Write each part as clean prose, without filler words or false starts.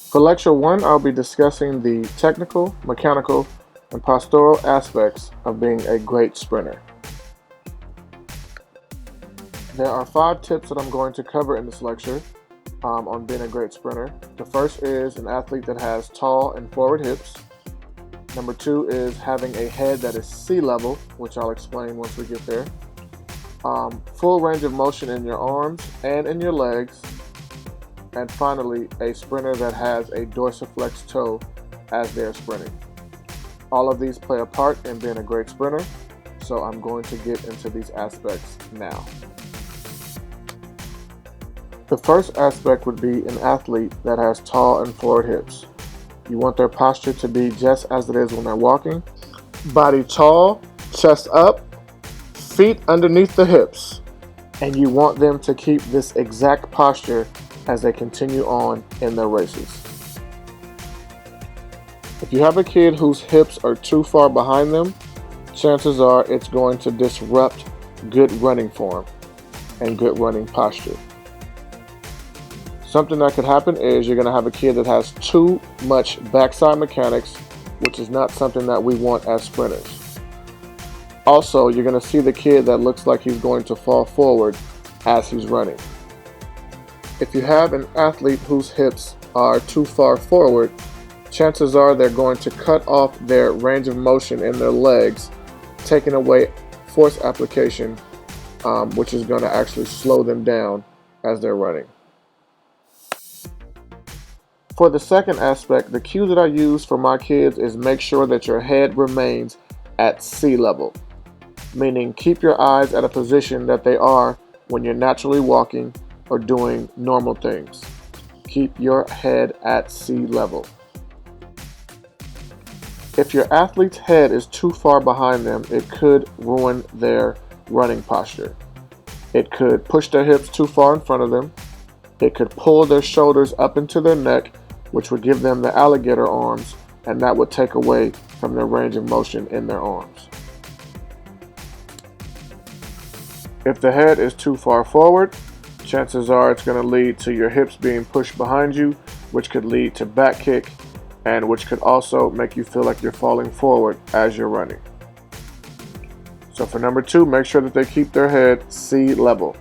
For Lecture 1, I'll be discussing the technical, mechanical, and postural aspects of being a great sprinter. There are 5 tips that I'm going to cover in this lecture on being a great sprinter. The first is an athlete that has tall and forward hips. Number 2 is having a head that is sea level, which I'll explain once we get there. Full range of motion in your arms and in your legs. And finally, a sprinter that has a DORSI-FLEXED toe as they're sprinting. All of these play a part in being a great sprinter, so I'm going to get into these aspects now. The first aspect would be an athlete that has tall and forward hips. You want their posture to be just as it is when they're walking. Body tall, chest up, feet underneath the hips, and you want them to keep this exact posture as they continue on in their races. If you have a kid whose hips are too far behind them, chances are it's going to disrupt good running form and good running posture. Something that could happen is you're going to have a kid that has too much backside mechanics, which is not something that we want as sprinters. Also, you're going to see the kid that looks like he's going to fall forward as he's running. If you have an athlete whose hips are too far forward, chances are they're going to cut off their range of motion in their legs, taking away force application, which is going to actually slow them down as they're running. For the second aspect, the cue that I use for my kids is make sure that your head remains at sea level, meaning keep your eyes at a position that they are when you're naturally walking or doing normal things. Keep your head at sea level. If your athlete's head is too far behind them, it could ruin their running posture. It could push their hips too far in front of them. It could pull their shoulders up into their neck, which would give them the alligator arms, and that would take away from their range of motion in their arms. If the head is too far forward, chances are it's going to lead to your hips being pushed behind you, which could lead to back kick, and which could also make you feel like you're falling forward as you're running. So for number 2, make sure that they keep their head sea level.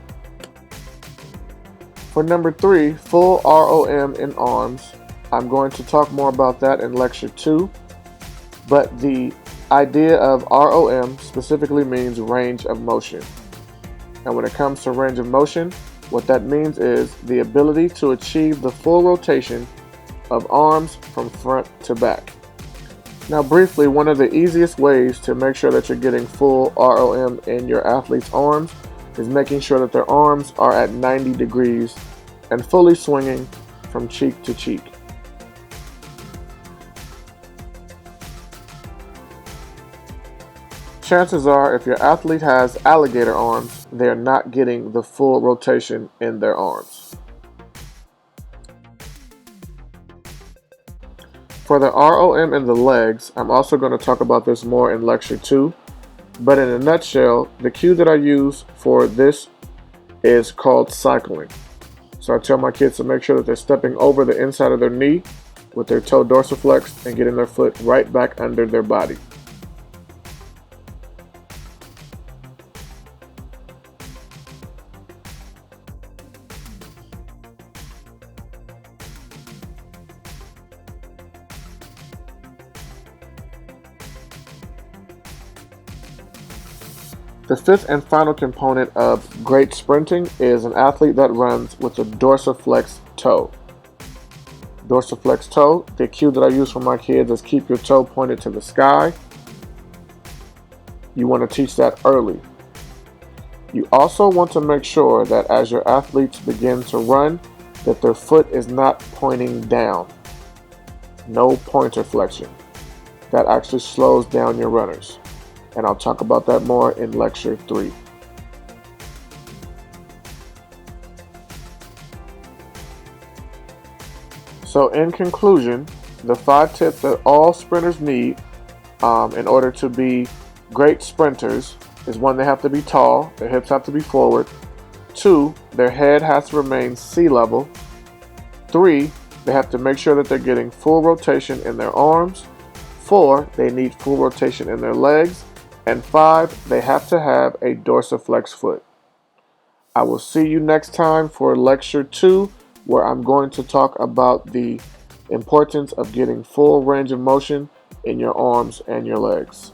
For number 3, full R.O.M in arms. I'm going to talk more about that in lecture 2, but the idea of R.O.M specifically means range of motion. And when it comes to range of motion, what that means is the ability to achieve the full rotation of arms from front to back. Now briefly, one of the easiest ways to make sure that you're getting full R.O.M in your athlete's arms is making sure that their arms are at 90 degrees and fully swinging from cheek to cheek. Chances are, if your athlete has alligator arms, they're not getting the full rotation in their arms. For the R.O.M in the legs, I'm also going to talk about this more in lecture 2, but in a nutshell, the cue that I use for this is called cycling. So I tell my kids to make sure that they're stepping over the inside of their knee with their toe dorsiflexed and getting their foot right back under their body. The fifth and final component of great sprinting is an athlete that runs with a dorsiflexed toe. Dorsiflexed toe, the cue that I use for my kids is keep your toe pointed to the sky. You want to teach that early. You also want to make sure that as your athletes begin to run, that their foot is not pointing down. No pointer flexion. That actually slows down your runners. And I'll talk about that more in lecture 3. So in conclusion, the 5 tips that all sprinters need in order to be great sprinters is: 1, they have to be tall, their hips have to be forward. 2, their head has to remain sea level. 3, they have to make sure that they're getting full rotation in their arms. 4, they need full rotation in their legs. And 5, they have to have a dorsiflex foot. I will see you next time for lecture 2, where I'm going to talk about the importance of getting full range of motion in your arms and your legs.